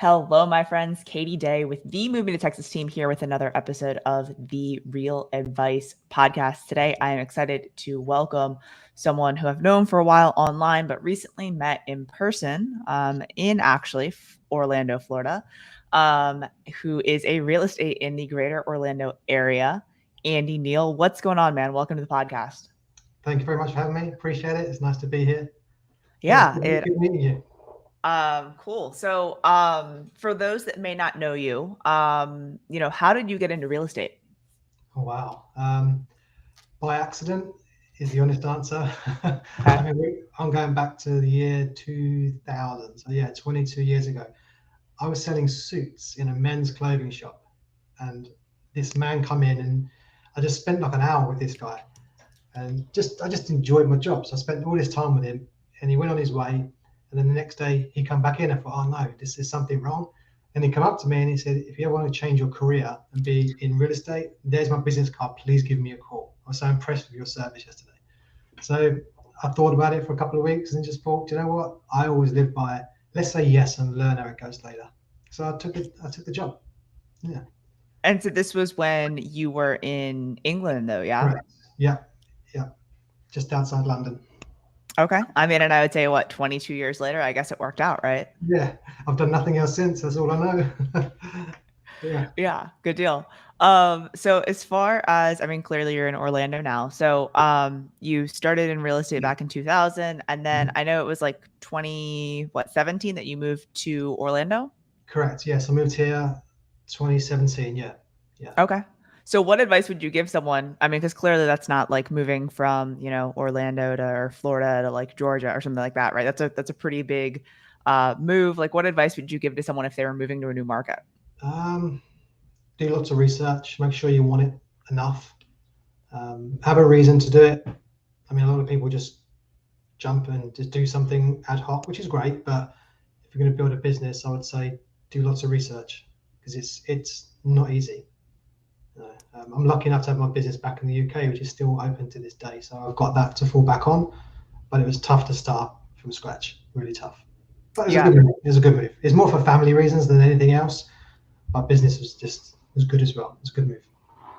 Hello, my friends. Katie Day with the Moving to Texas team here with another episode of the Real Advice podcast. Today, I am excited to welcome someone who I've known for a while online, but recently met in person in actually Orlando, Florida, who is a real estate in the greater Orlando area. Andy Neal, what's going on, man? Welcome to the podcast. Thank you very much for having me. Appreciate it. It's nice to be here. Yeah, Yeah, good meeting you. Cool. So, for those that may not know you, how did you get into real estate? Oh, wow. By accident is the honest answer. Okay. I'm going back to the year 2000. So yeah, 22 years ago. I was selling suits in a men's clothing shop, and this man come in, and I just spent like an hour with this guy, and I just enjoyed my job. So I spent all this time with him, and he went on his way. And then the next day he come back in. I thought, oh no, this is something wrong. And he come up to me and he said, if you ever want to change your career and be in real estate, there's my business card. Please give me a call. I was so impressed with your service yesterday. So I thought about it for a couple of weeks and just thought, you know what? I always live by, let's say yes and learn how it goes later. So I took it. I took the job. Yeah. And so this was when you were in England, though, yeah? Correct. Yeah. Yeah. Just outside London. Okay. I mean, and I would say, what, 22 years later, I guess it worked out, right? Yeah. I've done nothing else since. That's all I know. Yeah. Yeah, good deal. So as far as, I mean, clearly you're in Orlando now. So, you started in real estate back in 2000, and then I know it was like 17 that you moved to Orlando? Correct. Yes. I moved here 2017. Yeah. Yeah. Okay. So what advice would you give someone? I mean, because clearly that's not like moving from, Orlando to or Florida to like Georgia or something like that, right? That's a pretty big move. Like what advice would you give to someone if they were moving to a new market? Um, do lots of research. Make sure you want it enough. Have a reason to do it. I mean, a lot of people just jump and just do something ad hoc, which is great. But if you're going to build a business, I would say do lots of research because it's not easy. I'm lucky enough to have my business back in the UK, which is still open to this day. So I've got that to fall back on. But it was tough to start from scratch. Really tough. But it was a Yeah. good move. It was a good move. It's more for family reasons than anything else. But business was good as well. It's a good move.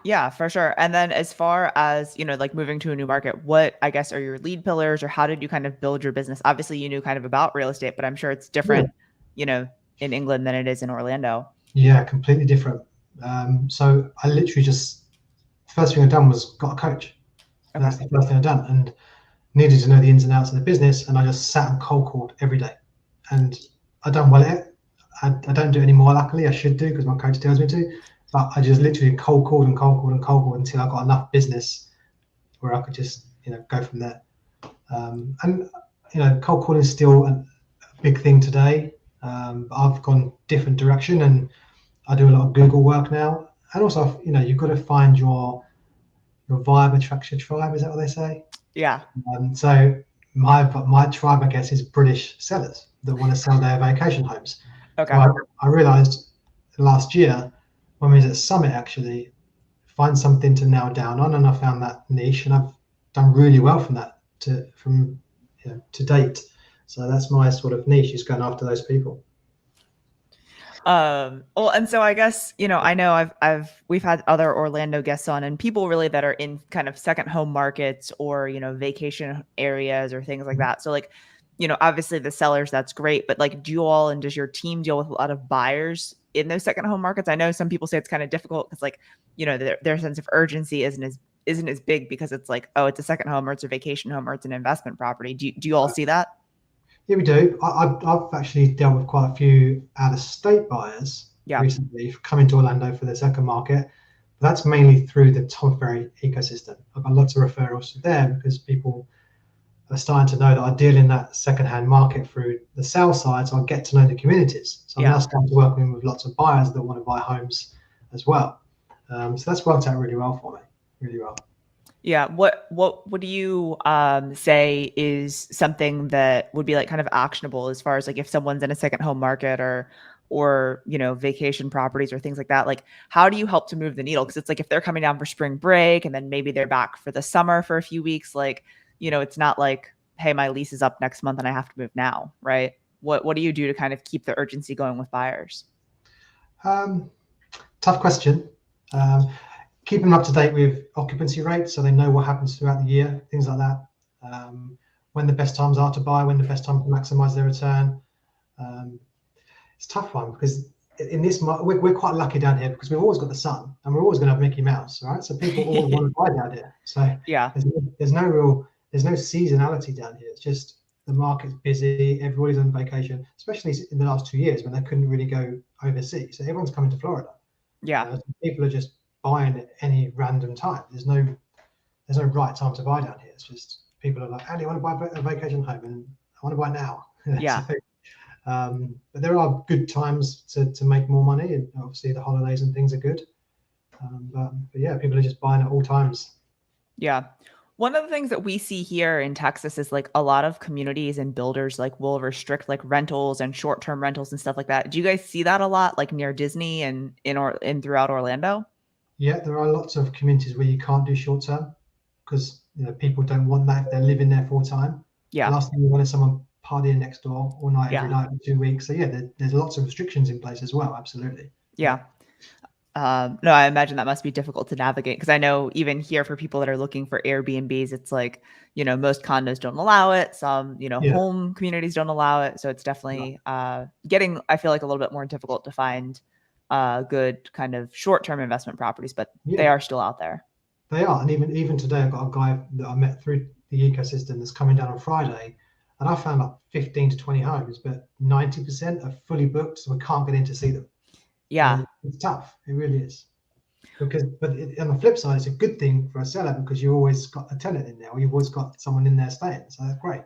Yeah, for sure. And then as far as, like moving to a new market, what I guess are your lead pillars or how did you kind of build your business? Obviously, you knew kind of about real estate, but I'm sure it's Yeah. different, in England than it is in Orlando. Yeah, completely different. So I literally just first thing I done was got a coach. Okay. That's the first thing I done, and needed to know the ins and outs of the business. And I just sat and cold called every day, and I done well at it. I don't do it anymore. Luckily, I should do because my coach tells me to. But I just literally cold called and cold called and cold called until I got enough business where I could just go from there. And cold calling is still a big thing today. But I've gone different direction, and I do a lot of Google work now. And also, you've got to find your vibe attracts your tribe. Is that what they say? Yeah. So my tribe, I guess, is British sellers that want to sell their vacation homes. So Okay. I realised last year when we was at Summit, actually, find something to nail down on, and I found that niche, and I've done really well from that to date. So that's my sort of niche, is going after those people. Well, and so I guess, I know we've had other Orlando guests on and people really that are in kind of second home markets or, vacation areas or things like that. So like, obviously the sellers, that's great, but like, does your team deal with a lot of buyers in those second home markets? I know some people say it's kind of difficult because like, their sense of urgency isn't as big because it's like, oh, it's a second home or it's a vacation home or it's an investment property. Do you all see that? Yeah, we do. I've actually dealt with quite a few out-of-state buyers Yeah. recently coming to Orlando for their second market. That's mainly through the Tom Ferry ecosystem. I've got lots of referrals there because people are starting to know that I deal in that second-hand market through the sales side, so I get to know the communities. So I'm now starting to work with lots of buyers that want to buy homes as well. So that's worked out really well for me, really well. Yeah. What do you say is something that would be like kind of actionable as far as like if someone's in a second home market or vacation properties or things like that? Like how do you help to move the needle? Because it's like if they're coming down for spring break and then maybe they're back for the summer for a few weeks, like, it's not like, hey, my lease is up next month and I have to move now, right? what do you do to kind of keep the urgency going with buyers? Um, Tough question. Keep them up to date with occupancy rates so they know what happens throughout the year, things like that. When the best times are to buy, when the best time to maximize their return. Um, it's a tough one because in this we're quite lucky down here because we've always got the sun and we're always going to have Mickey Mouse, right? So people always want to buy down here. So Yeah. there's no seasonality down here. It's just the market's busy. Everybody's on vacation, especially in the last 2 years when they couldn't really go overseas. So everyone's coming to Florida. Yeah. So people are just buying at any random time. There's no right time to buy down here. It's just people are like, Andy, I want to buy a vacation home and I want to buy now. Yeah. But there are good times to make more money, and obviously the holidays and things are good. But yeah, people are just buying at all times. Yeah. One of the things that we see here in Texas is like a lot of communities and builders like will restrict like rentals and short-term rentals and stuff like that. Do you guys see that a lot like near Disney and in throughout Orlando? Yeah, there are lots of communities where you can't do short term because people don't want that if they're living there full time. The Yeah. last thing you want is someone partying next door all night every Yeah. night for 2 weeks. So yeah, there's lots of restrictions in place as well. Absolutely. Yeah. No, I imagine that must be difficult to navigate because I know even here for people that are looking for Airbnbs, it's like, most condos don't allow it. Some, Yeah. home communities don't allow it. So it's definitely getting, I feel like, a little bit more difficult to find good kind of short-term investment properties, but they Yeah, are still out there. they are. And even today, I've got a guy that I met through the ecosystem that's coming down on Friday, and I found like 15 to 20 homes, but 90% are fully booked, so we can't get in to see them. Yeah. It's tough. It really is. But on the flip side, it's a good thing for a seller because you've always got a tenant in there, or you've always got someone in there staying. So that's great.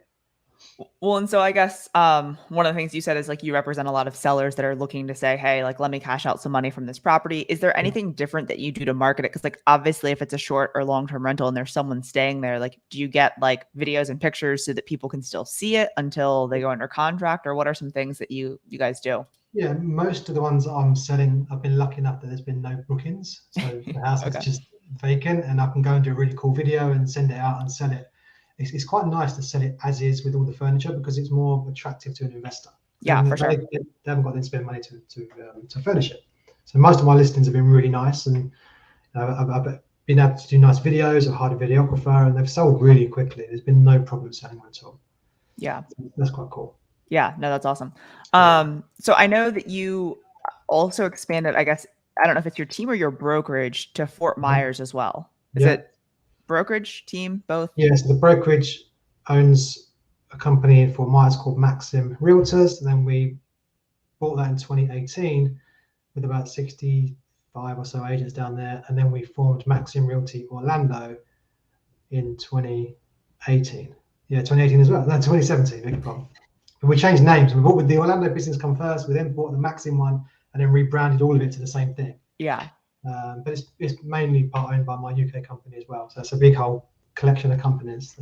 Well, and so I guess one of the things you said is like you represent a lot of sellers that are looking to say, hey, like let me cash out some money from this property. Is there Yeah. anything different that you do to market it? Because like obviously if it's a short or long-term rental and there's someone staying there, like do you get like videos and pictures so that people can still see it until they go under contract? Or what are some things that you guys do? Yeah, most of the ones I'm selling, I've been lucky enough that there's been no bookings. So the house is Okay. just vacant and I can go and do a really cool video and send it out and sell it. It's quite nice to sell it as is with all the furniture because it's more attractive to an investor. Yeah, for sure. They haven't got to spend money to furnish it. So most of my listings have been really nice, and I've been able to do nice videos. I've hired a videographer, and they've sold really quickly. There's been no problem selling them at all. Yeah. That's quite cool. Yeah, no, that's awesome. So I know that you also expanded, I guess, I don't know if it's your team or your brokerage to Fort Myers as well. Is Yeah. it brokerage team, both? Yeah, so the brokerage owns a company in Fort Myers called Maxim Realtors. And then we bought that in 2018 with about 65 or so agents down there. And then we formed Maxim Realty Orlando in 2018. Yeah, 2018 as well. No, 2017, beg your pardon. But we changed names. We bought with the Orlando business come first. We then bought the Maxim one and then rebranded all of it to the same thing. Yeah. But it's mainly part owned by my UK company as well. So it's a big whole collection of companies.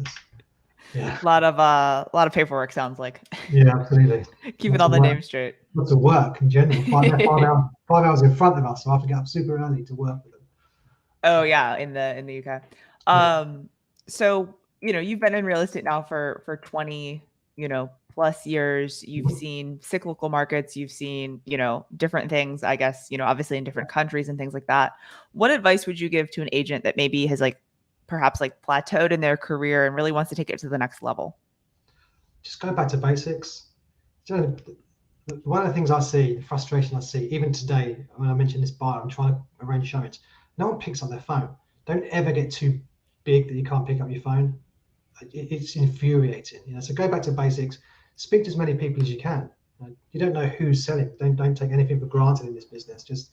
Yeah. A lot of paperwork sounds like. Yeah, absolutely. Keeping all the names straight. Lots of work in general. 5 hours in front of us, so I have to get up super early to work with them. Oh yeah, in the UK. So you've been in real estate now for 20 plus years. You've seen cyclical markets. You've seen different things. I guess obviously in different countries and things like that. What advice would you give to an agent that maybe has perhaps plateaued in their career and really wants to take it to the next level? Just go back to basics. One of the things I see, the frustration I see, even today, when I mentioned this buyer, I'm trying to arrange showings. No one picks up their phone. Don't ever get too big that you can't pick up your phone. It's infuriating. So go back to basics. Speak to as many people as you can. You don't know who's selling. Don't take anything for granted in this business.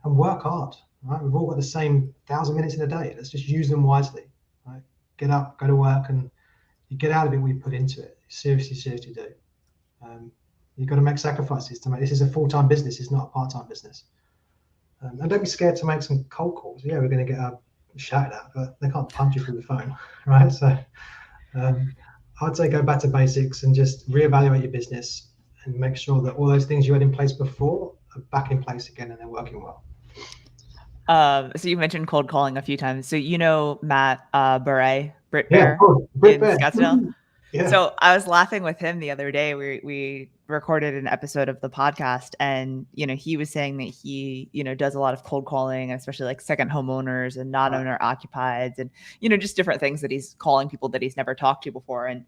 And work hard. Right? We've all got the same 1,000 minutes in a day. Let's just use them wisely. Right? Get up, go to work, and you get out of it what you put into it. Seriously do. You've got to make sacrifices to make. This is a full-time business. It's not a part-time business. And don't be scared to make some cold calls. Yeah, we're going to get shouted at, but they can't punch you through the phone, right? So I'd say go back to basics and just reevaluate your business and make sure that all those things you had in place before are back in place again and they're working well. So you mentioned cold calling a few times. So Matt Beret, Brit Yeah, Bear cool. Brit in Bear. Scottsdale. Yeah. So I was laughing with him the other day. We recorded an episode of the podcast, and he was saying that he does a lot of cold calling, especially like second homeowners and Right. non-owner occupieds, and just different things that he's calling people that he's never talked to before. And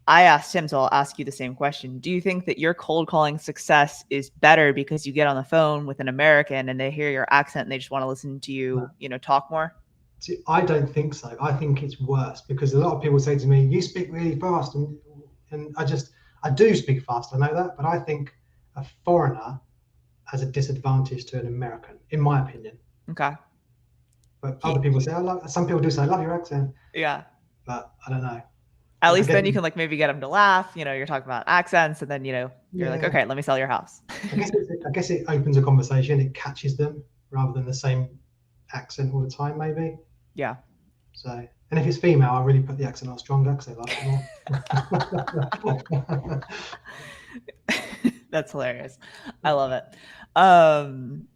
I asked him, so I'll ask you the same question: do you think that your cold calling success is better because you get on the phone with an American and they hear your accent and they just want to listen to you, talk more? See, I don't think so. I think it's worse because a lot of people say to me, "You speak really fast," and I do speak fast. I know that, but I think a foreigner has a disadvantage to an American, in my opinion. Okay. But other He, people say, some people do say, "I love your accent," yeah. but I don't know. At I least guess, then you can like maybe get them to laugh. You're talking about accents, and then you're like, yeah, okay, let me sell your house. I guess it opens a conversation. It catches them rather than the same accent all the time, maybe. Yeah. So, and if it's female, I really put the accent on stronger because they like it more. That's hilarious. I love it. Um,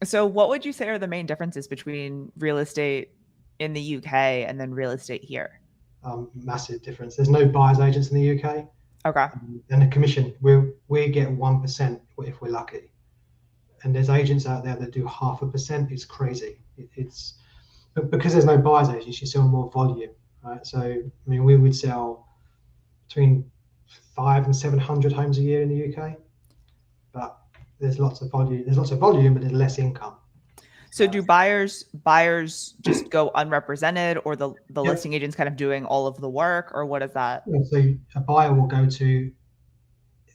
so what would you say are the main differences between real estate in the UK and then real estate here? Massive difference. There's no buyers agents in the UK, Okay. and the commission we get 1% if we're lucky, and there's agents out there that do 0.5%. It's crazy. It's but because there's no buyers agents, you sell more volume, right? So I mean, we would sell between 500 and 700 homes a year in the UK, but there's lots of volume. There's lots of volume, but there's less income. So do buyers just go unrepresented, or the Yep. listing agents kind of doing all of the work, or what is that? Yeah, so a buyer will go to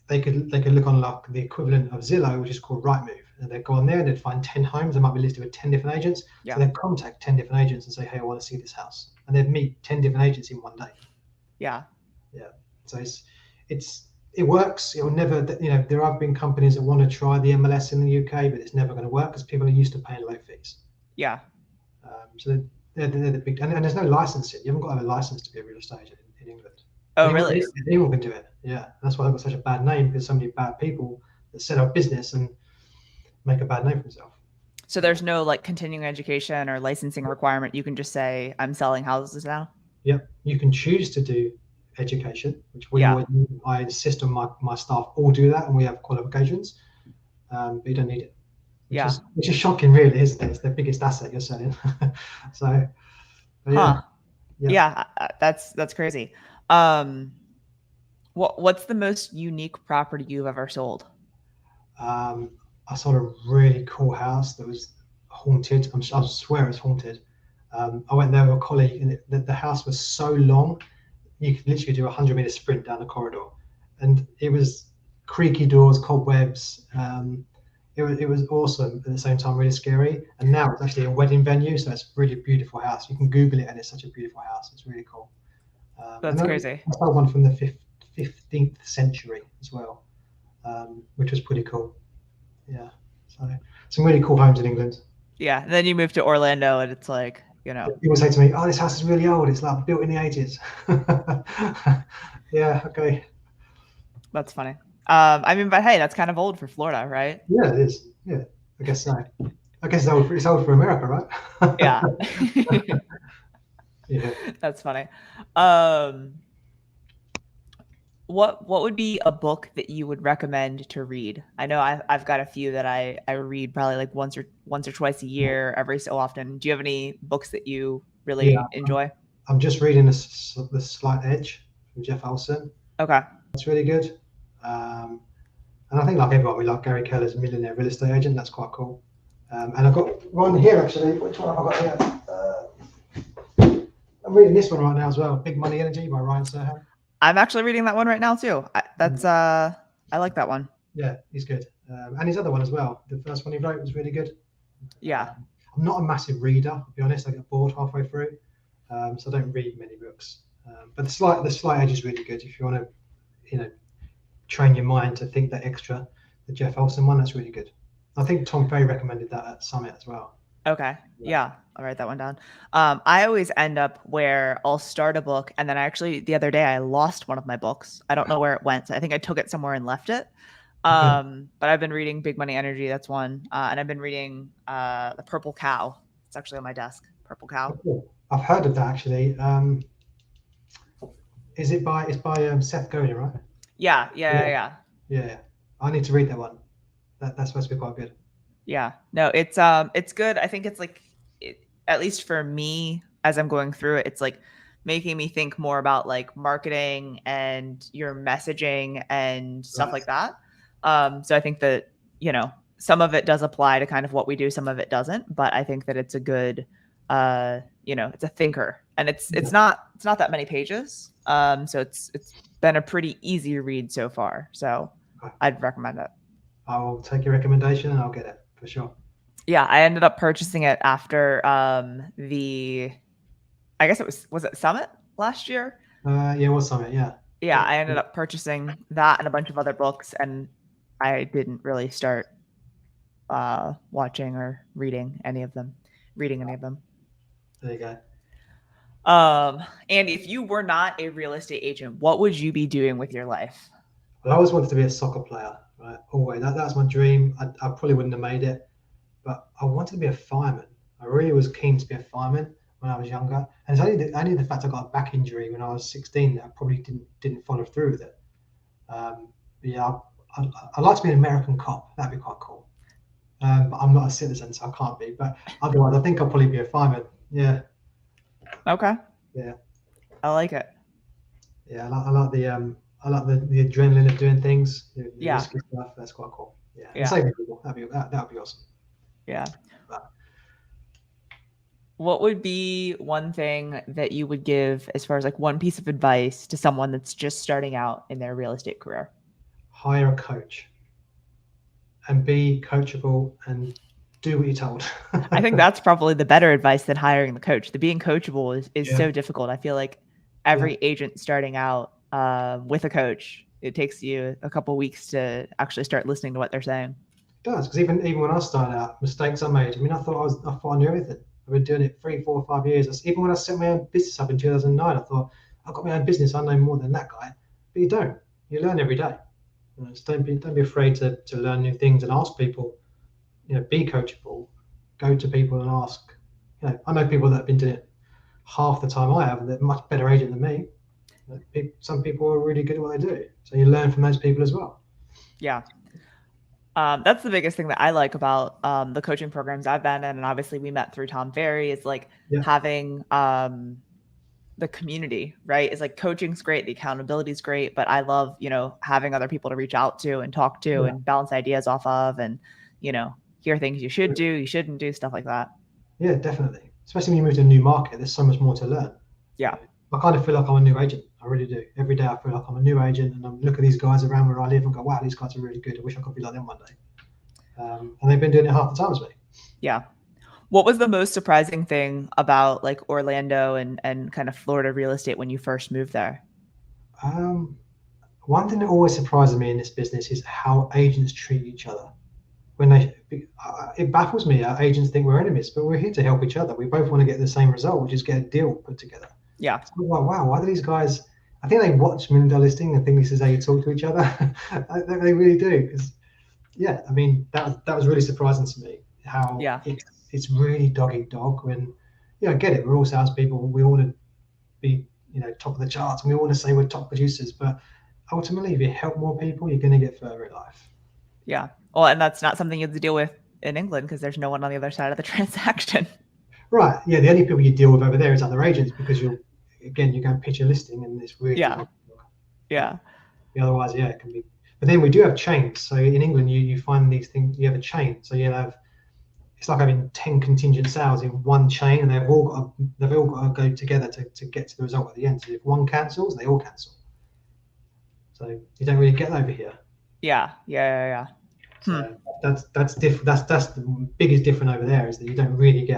they could look on like the equivalent of Zillow, which is called Rightmove, and they'd go on there and they'd find 10 homes. They might be listed with 10 different agents. So Yeah. they'd contact 10 different agents and say, "Hey, I want to see this house," and they'd meet 10 different agents in one day. Yeah. Yeah. So it works. It'll never. There have been companies that want to try the MLS in the UK, but it's never going to work because people are used to paying low fees. Yeah. So they're the big, and there's no licensing. You haven't got to have a license to be a real estate agent in England. Oh, Anyone, really? anyone can do it. Yeah, that's why they've got such a bad name, because so many bad people that set up business and make a bad name for themselves. So there's no like continuing education or licensing requirement. You can just say, I'm selling houses now. Yep, you can choose to do education, which Yeah. I insist on my staff all do that, and we have qualifications, but you don't need it, which Yeah. is shocking, really, isn't it? It's the biggest asset you're selling. So, but yeah, Huh. Yeah. That's crazy. Um, what's the most unique property you've ever sold? um, I sold a really cool house that was haunted. I swear it's haunted. I went there with a colleague, and the house was so long you could literally do a 100-meter sprint down the corridor, and it was creaky doors, cobwebs. It was awesome at the same time, really scary. And now it's actually a wedding venue, so it's a really beautiful house. You can Google it, and it's such a beautiful house. It's really cool. And That's then crazy. I saw one from the 15th century as well, which was pretty cool. Yeah, so some really cool homes in England. Yeah. And then you move to Orlando and it's like, People say to me, "Oh, this house is really old. It's like built in the 80s." Yeah, okay. that's funny. I mean, but hey, that's kind of old for Florida, right? Yeah, it is. Yeah, I guess so. I guess it's old for America, right? Yeah. Yeah. That's funny. Um, what would be a book that you would recommend to read? I know I've got a few that I read probably like once or twice a year, every so often. Do you have any books that you Yeah, really enjoy? I'm just reading the Slight Edge from Jeff Olson. Okay. That's really good. Um, and I think like everyone, we like Gary Keller's Millionaire Real Estate Agent. That's quite cool. And I've got one here actually. Which one have I got here? I'm reading this one right now as well. Big Money Energy by Ryan Serhant. I'm actually reading that one right now too. I like that one. Yeah, he's good. And his other one as well. The first one he wrote was really good. Yeah. I'm not a massive reader, to be honest. I get bored halfway through, so I don't read many books. But the slight edge is really good if you want to, train your mind to think that extra. The Jeff Olson one, that's really good. I think Tom Ferry recommended that at Summit as well. Okay. Yeah. I'll write that one down. I always end up where I'll start a book and then the other day I lost one of my books. I don't know where it went. So I think I took it somewhere and left it. Okay. But I've been reading Big Money Energy. That's one. And I've been reading The Purple Cow. It's actually on my desk. Purple Cow. Cool. I've heard of that actually. Is it by? It's by Seth Godin, right? Yeah, yeah, Yeah. yeah, Yeah. I need to read that one. That's supposed to be quite good. yeah. No, it's good. I think it's like, at least for me, as I'm going through it, it's like making me think more about like marketing and your messaging and stuff Right. like that. So I think that, some of it does apply to kind of what we do, some of it doesn't, but I think that it's a good, it's a thinker, and it's Yeah. not that many pages. So it's been a pretty easy read so far. So Okay. I'd recommend it. I will take your recommendation and I'll get it for sure. Yeah, I ended up purchasing it after the I guess was it Summit last year? Yeah, what's on it? Yeah. Yeah, I ended up purchasing that and a bunch of other books, and I didn't really start watching or reading any of them. There you go. Andy, if you were not a real estate agent, what would you be doing with your life? Well, I always wanted to be a soccer player, right? Always. That's my dream. I probably wouldn't have made it, but I wanted to be a fireman. I really was keen to be a fireman when I was younger, and it's only the fact I got a back injury when I was 16 that I probably didn't follow through with it. But yeah, I'd like to be an American cop. That'd be quite cool. But I'm not a citizen, so I can't be. But otherwise, I think I'll probably be a fireman. Yeah, Okay, yeah, I like it. yeah. I like the adrenaline of doing things, the Yeah, risky stuff. That's quite cool. Yeah, and yeah, saving people. That'd be awesome. yeah. But What would be one thing that you would give as far as like one piece of advice to someone that's just starting out in their real estate career? hire a coach and be coachable and do what you're told. I think that's probably the better advice than hiring the coach. The being coachable is Yeah, so difficult. I feel like yeah. every agent starting out with a coach, it takes you a couple weeks to actually start listening to what they're saying. It does because even when I started out, mistakes I made. I mean, I thought I knew everything. I've been doing it 3, 4, 5 years. Even when I set my own business up in 2009, I thought I've got my own business. I know more than that guy. But you don't. You learn every day. So don't be afraid to learn new things and ask people. Be coachable. Go to people and ask. I know people that have been doing it half the time I have, and they're much better agent than me. Some people are really good at what they do, so you learn from those people as well. Yeah. That's the biggest thing that I like about the coaching programs I've been in. And obviously we met through Tom Ferry, is like Yeah, having the community, right? Is like coaching's great, the accountability is great, but I love, having other people to reach out to and talk to yeah, and bounce ideas off of, and, hear things you should do, you shouldn't do, stuff like that. yeah, definitely. Especially when you move to a new market, there's so much more to learn. Yeah. I kind of feel like I'm a new agent. I really do. Every day I feel like I'm a new agent, and I look at these guys around where I live and go, "Wow, these guys are really good. I wish I could be like them one day." And they've been doing it half the time as me. Yeah. What was the most surprising thing about like Orlando and kind of Florida real estate when you first moved there? Um, One thing that always surprises me in this business is how agents treat each other. When it baffles me how agents think we're enemies, but we're here to help each other. We both want to get the same result, which is get a deal put together. Yeah. So I'm like, wow, why do these guys? I think they watch Million Listing and think this is how you talk to each other. They really do. Because yeah, I mean that was really surprising to me how Yeah. it's really dog eat dog. When I get it, we're all salespeople. We all want to be top of the charts, and we all want to say we're top producers. But ultimately, if you help more people, you're going to get further in life. Yeah. Well, and that's not something you have to deal with in England because there's no one on the other side of the transaction. Right. Yeah. The only people you deal with over there is other agents because you go and pitch a listing and it's really Yeah. dog. Yeah. Otherwise, yeah, it can be. But then we do have chains. So in England, you find these things. You have a chain. So you have it's like having 10 contingent sales in one chain, and they've all got to go together to get to the result at the end. So if one cancels, they all cancel. So you don't really get over here. Yeah. Yeah. Yeah. Hmm. So that's different. That's the biggest difference over there is that you don't really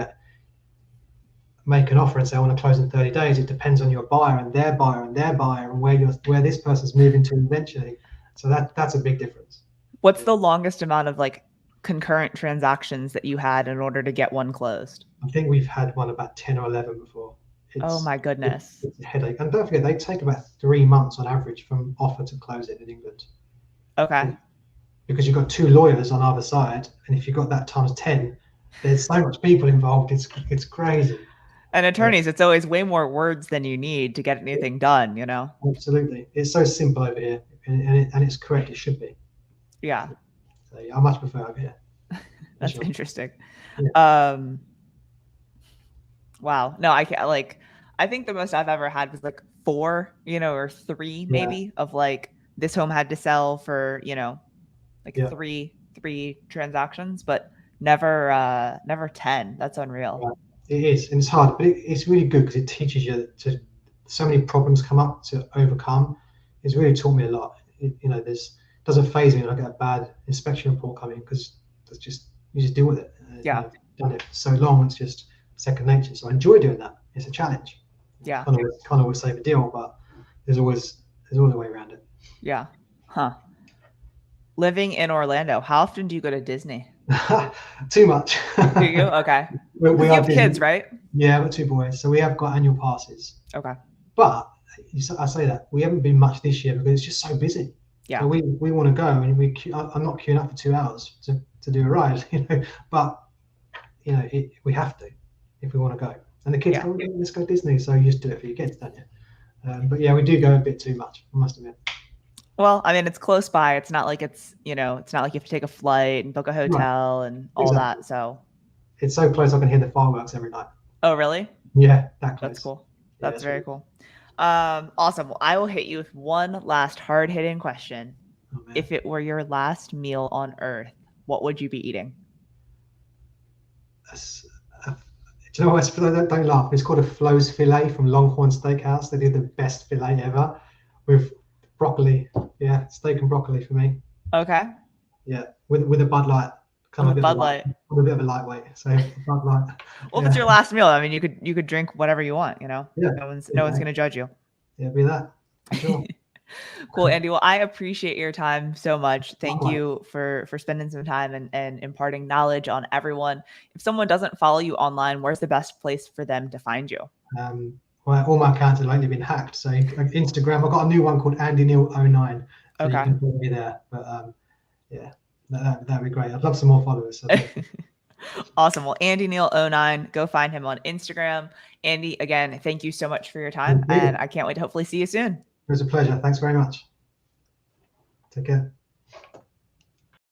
make an offer and say I want to close in 30 days. It depends on your buyer and their buyer and their buyer and where this person's moving to eventually. So that's a big difference. What's the longest amount of like concurrent transactions that you had in order to get one closed? I think we've had one about 10 or 11 before. Oh my goodness. It's a headache. And don't forget, they take about 3 months on average from offer to close it in England. Okay. Because you've got two lawyers on either side. And if you've got that times 10, there's so much people involved. It's crazy. And Yeah, attorneys, it's always way more words than you need to get anything done, you know? absolutely. It's so simple over here, and it's correct. It should be. Yeah, So yeah, I much prefer over here for that's sure. interesting. Yeah, Um, wow. No, I can't like I think the most I've ever had was like 4, or 3 yeah, maybe of like this home had to sell for, like yeah. three transactions, but never 10. That's unreal. Right. It is, and it's hard, but it's really good because it teaches you to so many problems come up to overcome. It's really taught me a lot. There's doesn't phase me when I get a bad inspection report coming because it's just you just deal with it. Yeah. I've done it for so long; it's just second nature. So I enjoy doing that. It's a challenge. Yeah. Can't always save a deal, but there's always a way around it. Yeah. Huh. Living in Orlando, how often do you go to Disney? Too much. Do you? Okay. We Because you are have kids, Disney. right? Yeah, I've got two boys, so we have got annual passes. Okay. But I say that we haven't been much this year because it's just so busy. So Yeah. we want to go, and I'm not queuing up for 2 hours to do a ride, But we have to if we want to go. And the kids Yeah. go, "Yeah, let's go Disney." So you just do it for your kids, don't you? But yeah, we do go a bit too much. I must admit. Well, I mean, it's close by. It's not like it's not like you have to take a flight and book a Right, hotel and all exactly. that. So, It's so close I can hear the fireworks every night. oh, really? Yeah, that That's close. cool. Yeah, That's it's very really. cool. Awesome. Well, I will hit you with one last hard-hitting question. Oh man. If it were your last meal on Earth, what would you be eating? That's, do you know what? Don't laugh. It's called a Flo's fillet from Longhorn Steakhouse. They do the best fillet ever with broccoli. Yeah, steak and broccoli for me. Okay. Yeah, with a Bud Light, kind With of a a bit of Bud a light, Light. I'm a bit of a lightweight. So Bud Light. Well, if it's Yeah, your last meal, I mean, you could drink whatever you want. yeah, No one's yeah, gonna judge you. yeah. Be that for sure. Cool, Andy. Well, I appreciate your time so much. Thank Likewise. you for spending some time and imparting knowledge on everyone. If someone doesn't follow you online, where's the best place for them to find you? Well, all my accounts have lately been hacked. So Instagram, I've got a new one called Andy Neal 09. So you Okay. can follow me there. But yeah, that'd be great. I'd love some more followers. So thank you. Awesome. Well, Andy Neal 09, go find him on Instagram. Andy, again, thank you so much for your time, Thank and you. I can't wait to hopefully see you soon. It was a pleasure. Thanks very much. Take care.